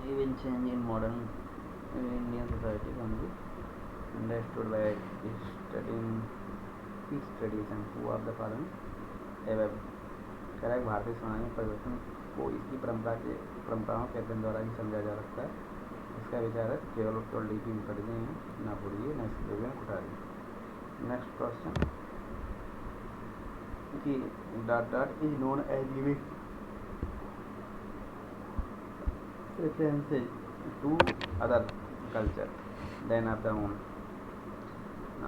even change in modern Indian society can be understood by studying its tradition. Who of the following एवं कह रहा है भारतीय समाज में परिवर्तन को इसकी परंपराओं के अध्ययन द्वारा ही समझा जा सकता है. इसका विचार है केवल डीपी मुखर्जी हैं, ना भूलिए, न देवेंद्र कोठारी. नेक्स्ट क्वेश्चन कि dot dot is known as giving references to other culture than of the own.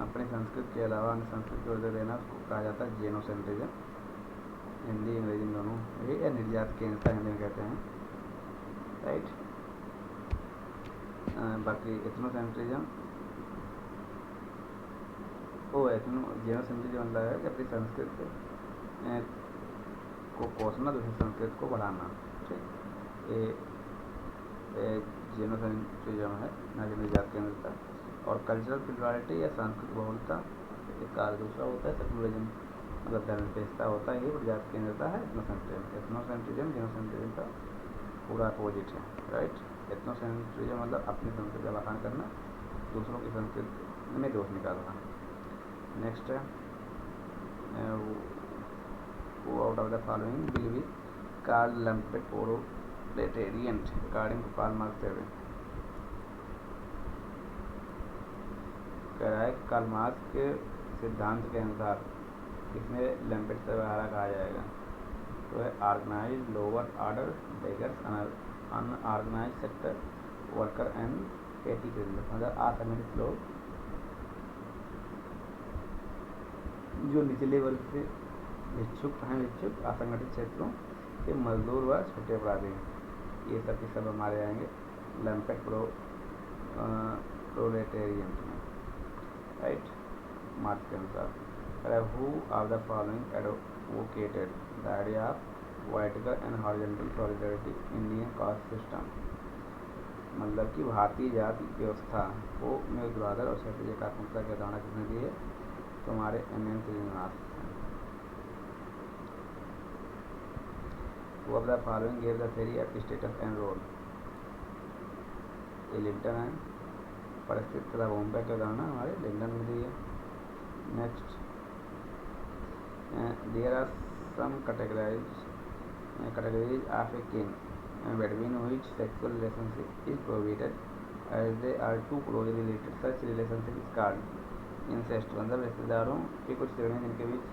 अपनी संस्कृति के अलावा अन्य संस्कृति को दर्जा देना उसको कहा जाता है जेनोसेंट्रिज्म. हिंदी अंग्रेजी दोनों ये या निर्यात केंद्रता हिंदी में कहते हैं, राइट. बाकी एथनोसेंट्रिज्म जेनोसेंट्रिज्म मतलब है कि अपनी संस्कृति को कोसना, दूसरी संस्कृति को बढ़ाना. ठीक, ये जेनोसेंट्रिज्म है, ना कि निर्यात केंद्रिता. और कल्चरल प्लुरलिटी या सांस्कृतिक बहुलता एक कार्य दूसरा होता है सेकुलरिज्म, मतलब धर्मनिरपेक्षता होता है, ये निर्यात केंद्रिता है एथनोसेंट्रिज्म जेनोसेंट्रिज्म का पूरा अपोजिट है, राइट. एथनोसेंट्रिज्म मतलब अपनी संस्कृति का बखान करना, दूसरों की संस्कृति में दोष निकालना. नेक्स्ट है who out of the following will be called lumped proletariat according to Karl Marx theory. कह रहा है कार्ल मार्क्स के सिद्धांत के अनुसार इसमें लंपेट सवारा कहा जाएगा. तो है organise lower order beggars unorganise sector worker and category, मतलब असंगठित लोग जो निचले वर्ग से भिक्षुक असंगठित क्षेत्रों के मजदूर व छोटे अपराधी, ये सब के सब हमारे आएंगे लंपेट प्रोलेटेरियन में, राइट. मार्क्स के अनुसार who of the following advocated the idea of vertical and horizontal solidarity Indian caste system, मतलब कि भारतीय जाति व्यवस्था को में ऊर्ध्वाधर और क्षैतिज एकात्मकता की अवधारणा किसने दी है? तुम्हारे M N. Srinivas. Who of the following gave the theory of status and role? ये लिंटन है. परिस्थिति तथा भूमिका की अवधारणा हमारे लिंटन में दी है. Next there are some categories of a kin between which sexual relationship is prohibited as they are too closely related. Such relationship is called incest. मतलब रिश्तेदारों की कुछ श्रेणियाँ जिनके बीच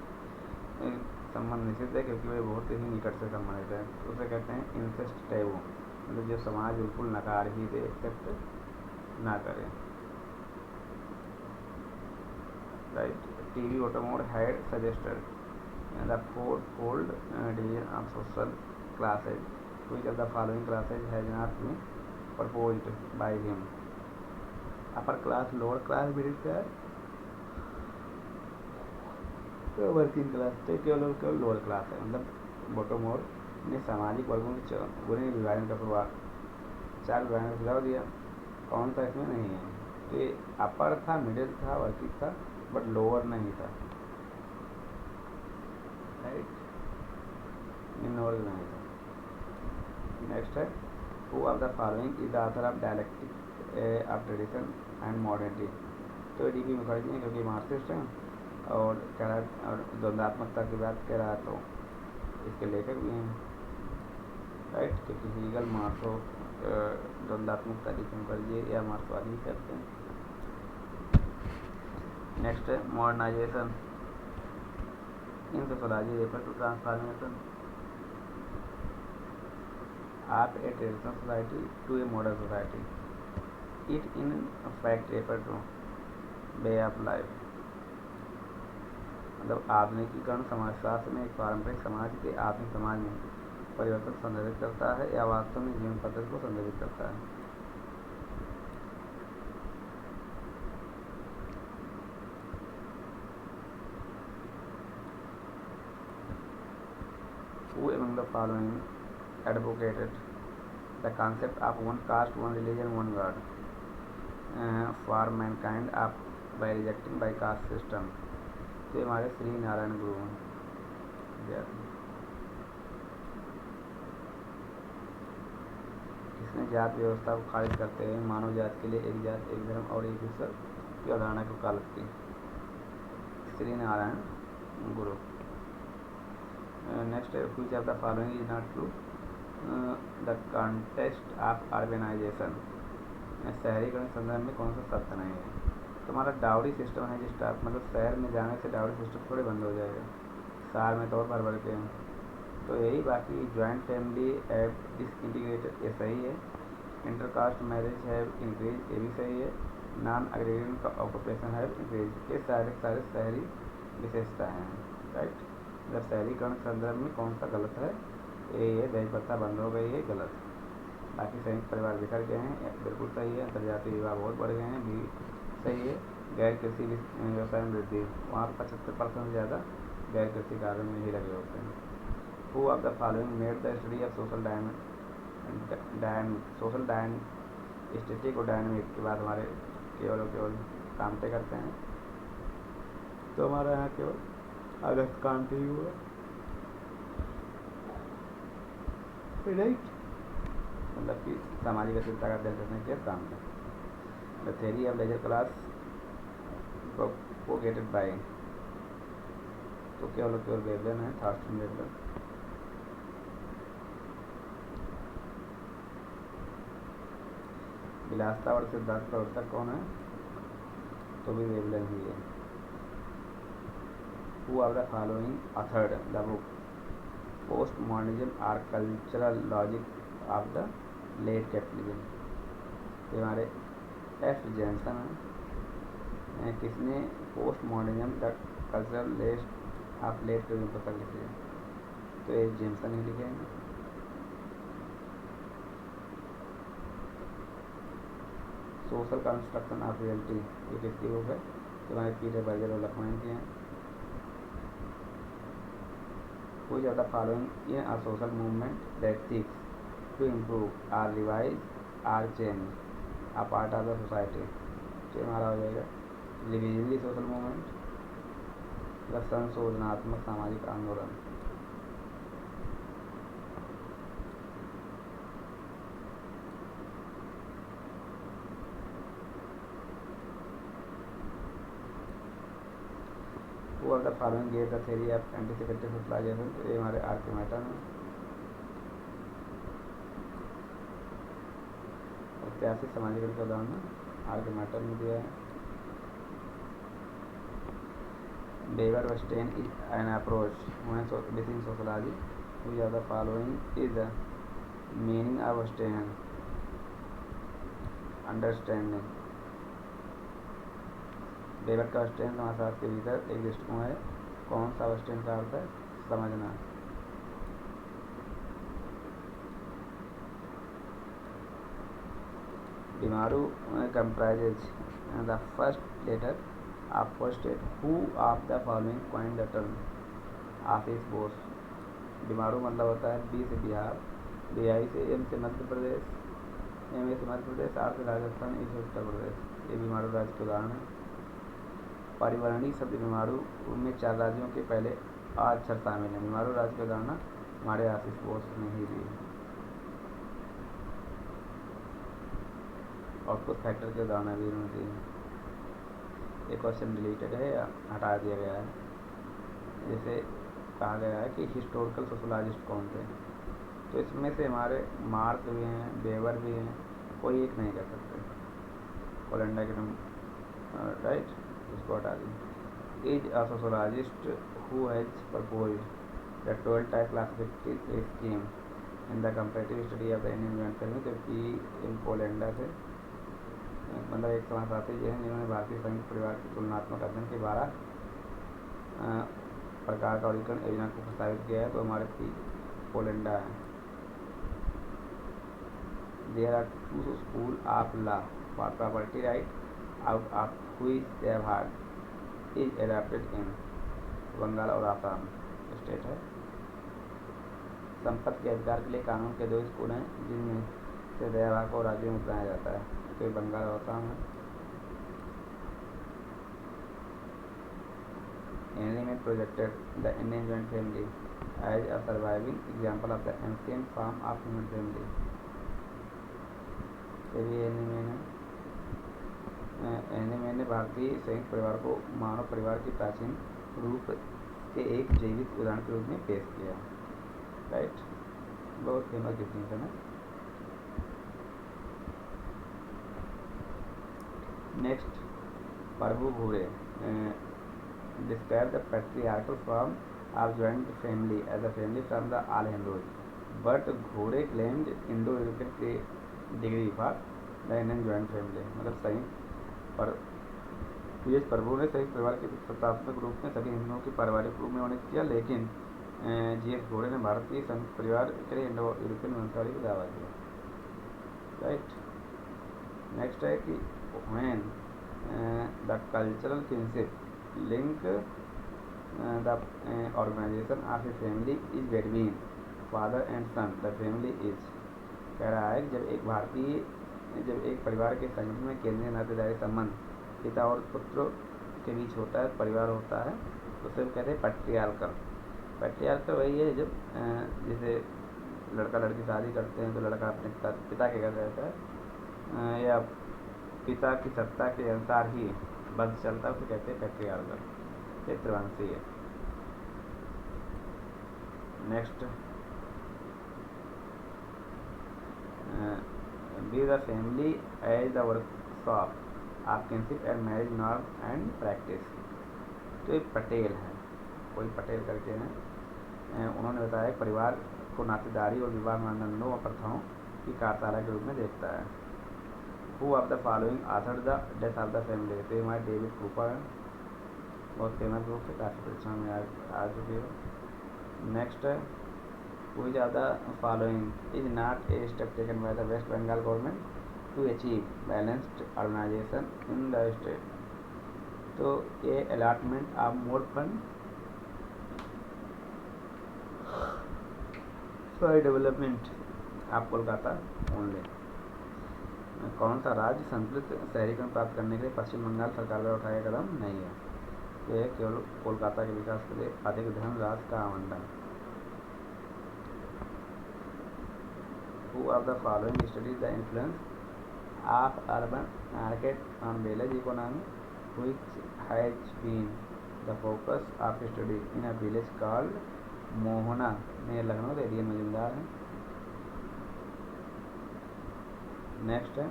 संबंध निश्चित है क्योंकि वे बहुत ही निकट से संबंधित है, तो उसे कहते हैं इंसेस्ट टैबू, मतलब जो समाज बिल्कुल नकार ही दे, एक्सेप्ट ना करे, right. TV automated had suggested the fourfold division of social classes. Which of the following classes has not been proposed by him? Upper class, lower class, middle class, working class. तो केवल lower class है, मतलब bottom ने सामाजिक वर्गों के बुरे विभाजन का प्रभाव 4 विभाजन का सुझाव दिया. कौन सा इसमें नहीं है? तो ये अपर था, मिडिल था, वर्किंग था, बट लोअर नहीं था, राइट. निम्न वर्ग नहीं था. नेक्स्ट है who of the following is the author of dialectic of tradition and modernity. तो डी.पी. मुखर्जी हैं क्योंकि मार्क्सिस्ट हैं और कह रहा है और द्वंद्वात्मकता की बात कह रहा है तो इसके लेखक भी हैं, राइट. क्योंकि हीगल मार्क्सो द्वंद्वात्मकता डी.पी. मुखर्जी या मार्क्सवादी करते हैं. नेक्स्ट है modernisation in sociology refer to transformation of a traditional society to a modern society. It in fact refer to way of life, मतलब आधुनिकीकरण समाजशास्त्र में एक पारंपरिक समाज के आधुनिक समाज में परिवर्तन संदर्भित करता है या वास्तव में जीवन पद्धति को संदर्भित करता है. Who among the following advocated the concept of one caste, one religion, one God for mankind by rejecting by caste system? तो हमारे श्री नारायण गुरु हैं. किसने ने जात व्यवस्था को खारिज करते हुए मानव जात के लिए एक जात, एक धर्म और एक ईश्वर की अवधारणा की वकालत की। श्री नारायण गुरु। नेक्स्ट है, which of the following is not true? The contest of urbanisation, शहरीकरण के संदर्भ में कौन सा सत्य नहीं है? तो हमारा डाउरी सिस्टम है जिस टाइप, मतलब शहर में जाने से डाउरी सिस्टम थोड़े बंद हो जाएगा, शहर में तो और भर भर के हैं, तो यही। बाकी जॉइंट फैमिली हैव डिसइंटीग्रेटेड, ये सही है। इंटरकास्ट मैरिज हैव इंक्रीज, ये भी सही है। नॉन एग्रीगेशन का ऑक्यूपेशन हैव इंक्रीज, ये सारे शहरी विशेषताएँ हैं, राइट। जब शहरीकरण के संदर्भ में कौन सा गलत है? ये दही प्रथा बंद हो गई है, गलत। बाकी संयुक्त परिवार बिखर गए हैं, बिल्कुल सही है। अंतर्जातीय विवाह बहुत बढ़ गए हैं, भी सही है। गैर कृषि व्यवसाय में वृद्धि, वहाँ 75% से ज़्यादा गैर कृषि कार्यों में ही लगे होते हैं। Who of the following made the study of social static और डायनेमिक के बाद हमारे केवल काम पे करते हैं, तो हमारा यहाँ केवल अगस्त कांति ही हुआ, राइट। मतलब कि सामाजिक अस्थिरता का अध्ययन करने के काम है। The theory of leisure class propagated by, तो केवल वेवलेन है, थॉर्स्टन वेवलेन। विलासता और सिद्धांत प्रवर्तक कौन है? तो भी वेवलेन ही है। Who of the following authored the book post modernism or cultural logic of the late capitalism, तो हमारे एफ जेनसन है। किसने post modernism the cultural late of late capitalism पुस्तक लिखी है? तो ये जेनसन ही लिखेंगे। सोशल कंस्ट्रक्शन ऑफ रियलिटी, ये किसकी बुक है? तो हमारे पीटर बर्गर और लखनऊ की हैं। Which of the following in a social movement that seeks to improve or revise or change a part of the society? तो हमारा हो जाएगा रिविजनली सोशल मूवमेंट या संशोधनात्मक सामाजिक आंदोलन। Who of the following gave the theory of anticipated socialization? तो ये हमारे आर्किमेटन है। 83 समाजीकरण का उदाहरण आर्किमेटन में दिया है। Weber verstehen is an approach when within sociology. Which of the following is the meaning of Western understanding? Weber का वेस्टर्न समाजशास्त्र के भीतर एक दृष्टिकोण है। कौन सा वेस्टर्न का अर्थ है? समझना। डिमारू comprises the first letter of first state. Who of the following coined the term Ashish Bose? डिमारू मतलब होता है बी से बिहार, बीआई से एम से मध्य प्रदेश, एम ए से मध्य प्रदेश, आर से राजस्थान, ई से उत्तर प्रदेश। ये बीमारू राज्य के उदाहरण है। परिवर्णी शब्द बीमारू में 4 राज्यों के पहले आ अक्षर शामिल है। बीमारू राज्य के उदाहरण हमारे आशीष बोस ने ही दी। और कुछ फैक्टर के उदाहरण भी उन्होंने दिए। एक क्वेश्चन डिलीटेड है या हटा दिया गया है। जैसे कहा गया है कि हिस्टोरिकल सोशोलॉजिस्ट कौन थे? तो इसमें से हमारे मार्क भी हैं, बेवर भी हैं, कोई एक नहीं कह सकते। ओलेंडा के नाम, राइट, इसको हटा दी। Is a sociologist who has proposed the 12 type classification scheme in the comparative study of the Indian joint family, जबकि इन पोलेंडा से मतलब एक समाजशास्त्री जी हैं जिन्होंने भारतीय संयुक्त परिवार के तुलनात्मक अध्ययन के 12 प्रकार का वर्गीकरण योजना को प्रस्तावित किया है। तो हमारे पोलेंडा है। There are 2 school of law for property right out of which they have had is adapted in Bengal और आसाम स्टेट है। संपत्ति के अधिकार के लिए कानून के 2 स्कूल हैं जिनमें से दयाभाग को राज्यों में अपनाया जाता है। तो बंगाल और आसाम है। Henry projected the Indian joint family as a surviving example of the ancient form of human family. Anime ने भारतीय संयुक्त परिवार को मानव परिवार की प्राचीन रूप के एक जैविक उदाहरण के रूप में पेश किया। राइट, बहुत फेमस डिफिनेशन है। नेक्स्ट, प्रभु घोड़े describe the patriarchal form of joint family as a family from the all Hindus, but घोड़े claimed Indo-European degree for the Indian joint family। मतलब संयुक्त पर प्रभु ने संयुक्त परिवार के सत्तात्मक रूप में सभी हिंदुओं के पारिवारिक रूप में उन्हें किया, लेकिन जीएस घोड़े ने भारतीय संयुक्त परिवार के लिए इंडो यूरोपियन वंशावली का दावा किया। राइट, नेक्स्ट है कि when the cultural kinship link the organization of a family is between father and son, the family is। कह रहा है जब एक परिवार के संगठन में केंद्रीय नातेदारी संबंध पिता और पुत्र के बीच होता है, परिवार होता है, तो उसे कहते हैं पैट्रियार्कल। पैट्रियार्कल वही है जब जैसे लड़का लड़की शादी करते हैं तो लड़का अपने पिता के घर रहता है या पिता की सत्ता के अनुसार ही वंश चलता है, उसे कहते हैं पैट्रियार्कल, पितृवंशी है। Next, view the family as the workshop of kinship and marriage norm and practice. तो एक पटेल है, कोई पटेल करके हैं, उन्होंने बताया परिवार को नातेदारी और विवाह मानदंडों और प्रथाओं की कार्यशाला के रूप में देखता है। Who of the following authored the Death of the Family? तो हमारे डेविड कूपर है, बहुत फेमस बुक है, काफ़ी परीक्षा में आ चुकी है। नेक्स्ट है, which of the following is not a step taken by the West Bengal government to achieve balanced urbanization in the state? तो ये allotment of more fund for development of Kolkata only. कौन सा राज्य संतुलित शहरीकरण प्राप्त करने के लिए पश्चिम बंगाल सरकार द्वारा उठाया कदम नहीं है? तो यह केवल कोलकाता के विकास के लिए अधिक धनराशि का आवंटन। Who of the following studies the influence of urban market on village economy, which has been the focus of study in a village called Mohana में लखनऊ के डी मजुमदार हैं। नेक्स्ट है,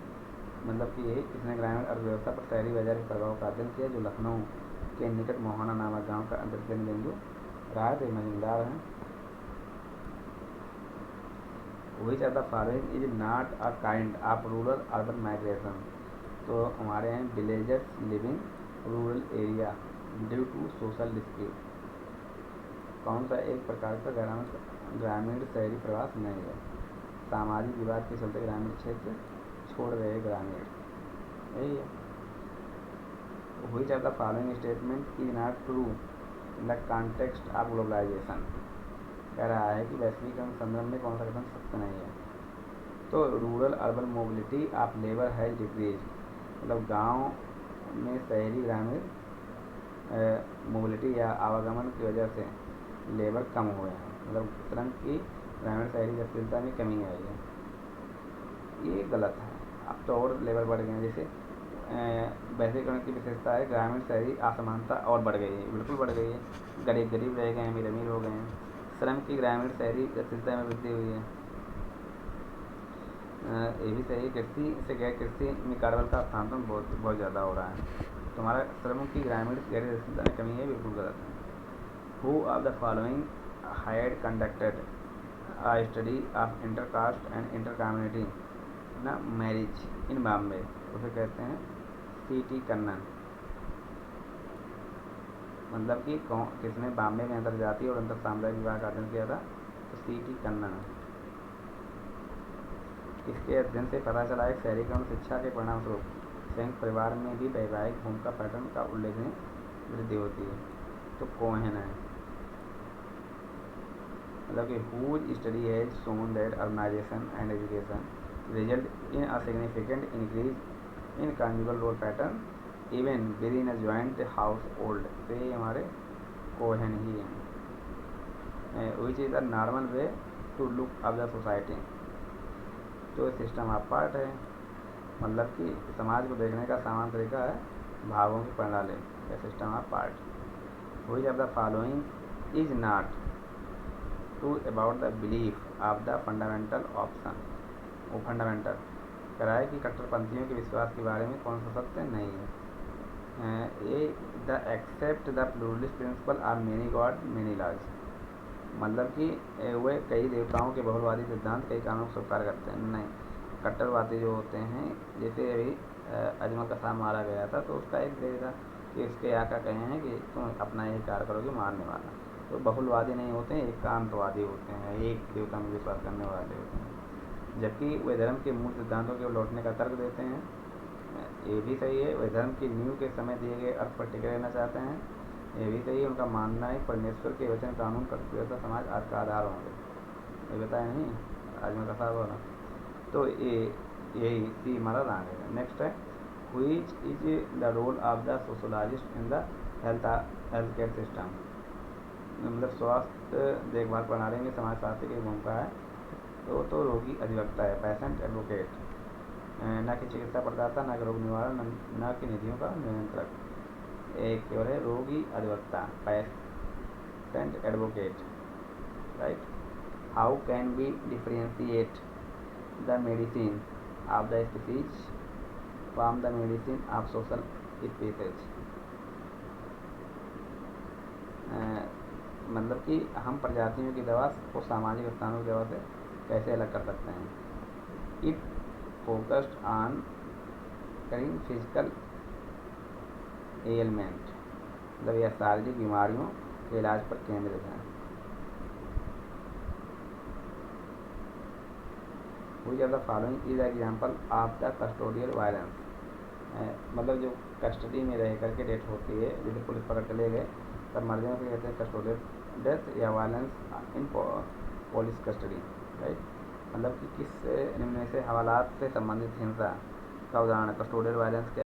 मतलब कि ये इसने ग्रामीण अर्थव्यवस्था पर शहरी बाजार के प्रभाव का अध्ययन किया जो लखनऊ के निकट मोहना नामक गांव का अंतर्गत बिंदु रहा है। मजुमदार हैं। Which of the following is not a kind of rural urban migration? तो हमारे हैं villagers living rural area due to social dispute। कौन सा एक प्रकार का ग्रामीण शहरी प्रवास नहीं है? सामाजिक विवाद के चलते ग्रामीण क्षेत्र छोड़ रहे ग्रामीण, यही है। Which of the following statement is not true in the context of globalization? कह रहा है कि वैश्वीकरण संदर्भ में कौन सा कथन सत्य नहीं है? तो rural urban mobility of labour has decrease, मतलब गांव में शहरी ग्रामीण मोबिलिटी या आवागमन की वजह से लेबर कम हुए हैं, मतलब श्रम की ग्रामीण शहरी गतिशीलता में कमी आई है। ये गलत है, अब तो और लेबर बढ़ गए हैं। जैसे वैश्वीकरण की विशेषता है ग्रामीण शहरी असमानता और बढ़ गई है, बिल्कुल बढ़ गई है। गरीब गरीब रह गए हैं, अमीर अमीर हो गए हैं। श्रम की ग्रामीण शहरी गतिशीलता में वृद्धि हुई है, ये भी सही। कृषि से गैर कृषि में कार्यबल का स्थानांतरण बहुत ज़्यादा हो रहा है। तुम्हारा श्रम की ग्रामीण गैर गतिशीलता में कमी है, बिल्कुल गलत है। Who of the following had conducted a study of intercaste and intercommunity ना मैरिज इन बॉम्बे, उसे कहते हैं C.T. कन्नन। मतलब कि किसने बॉम्बे में अंतर जातीय और अंतर सामुदायिक विवाह का अध्ययन किया था? तो C.T. कन्नन। इसके अध्ययन से पता चला है शहरीकरण शिक्षा के परिणाम स्वरूप संयुक्त परिवार में भी वैवाहिक भूमिका पैटर्न का उल्लेखनीय वृद्धि होती है। तो कोहेन है, मतलब कि whose study has shown that urbanization and education result in a significant increase in conjugal role pattern even within a joint household। तो ये हमारे कोहेन ही हैं। which is the normal way to look of the society, तो system of part है। मतलब कि समाज को देखने का सामान्य तरीका है भागों की प्रणाली या system of part. Which of the following is not true about the belief of the fundamental option. वो फंडामेंटल कह रहा है कि कट्टरपंथियों के विश्वास के बारे में कौन सा सत्य नहीं है। A the accept the pluralist principle of many god many laws. मतलब कि वे कई देवताओं के बहुलवादी सिद्धांत कई कानूनों को स्वीकार करते हैं। नहीं, कट्टरवादी जो होते हैं, जैसे अभी अजमल कसाब मारा गया था तो उसका एक देवता कि उसके आका कहे हैं कि तुम अपना यही कार्य करोगे मारने वाला। तो बहुलवादी नहीं होते हैं, एकांतवादी होते हैं, एक देवता में विश्वास करने वाले होते हैं। जबकि वे धर्म के मूल सिद्धांतों के लौटने का तर्क देते हैं, ये भी सही है। वे धर्म की नींव के समय दिए गए अर्थ पर टिके रहना चाहते हैं, ये भी सही है। उनका मानना है परमेश्वर के वचन कानून व्यवस्था समाज आज का आधार होंगे। ये बताया नहीं आजमल कसाब वाला। तो यही सी हमारा रंग है। नेक्स्ट है which is the role of the sociologist in the health care system. मतलब स्वास्थ्य देखभाल प्रणाली में समाजशास्त्री की भूमिका है। तो रोगी अधिवक्ता है, पेशेंट एडवोकेट, न कि चिकित्सा प्रदाता, न कि रोग निवारण, न कि निधियों का नियंत्रक। एक केवल है रोगी अधिवक्ता, patient advocate, right. How can be differentiate the medicine of the species from the medicine of social species. मतलब कि हम प्रजातियों की दवा को सामाजिक स्थानों की दवा से कैसे अलग कर सकते हैं। It focused on curing physical ailment, मतलब यह शारीरिक बीमारियों के इलाज पर केंद्रित है। Which of the following is example of the custodial violence. मतलब जो कस्टडी में रह करके डेथ होती है, जैसे पुलिस पकड़ के ले गए तब मर जाने को कहते हैं कस्टोडियल डेथ या violence in police custody, right. मतलब कि किस निम्न में से हवालात से संबंधित हिंसा का उदाहरण है। कस्टोडियल वायलेंस के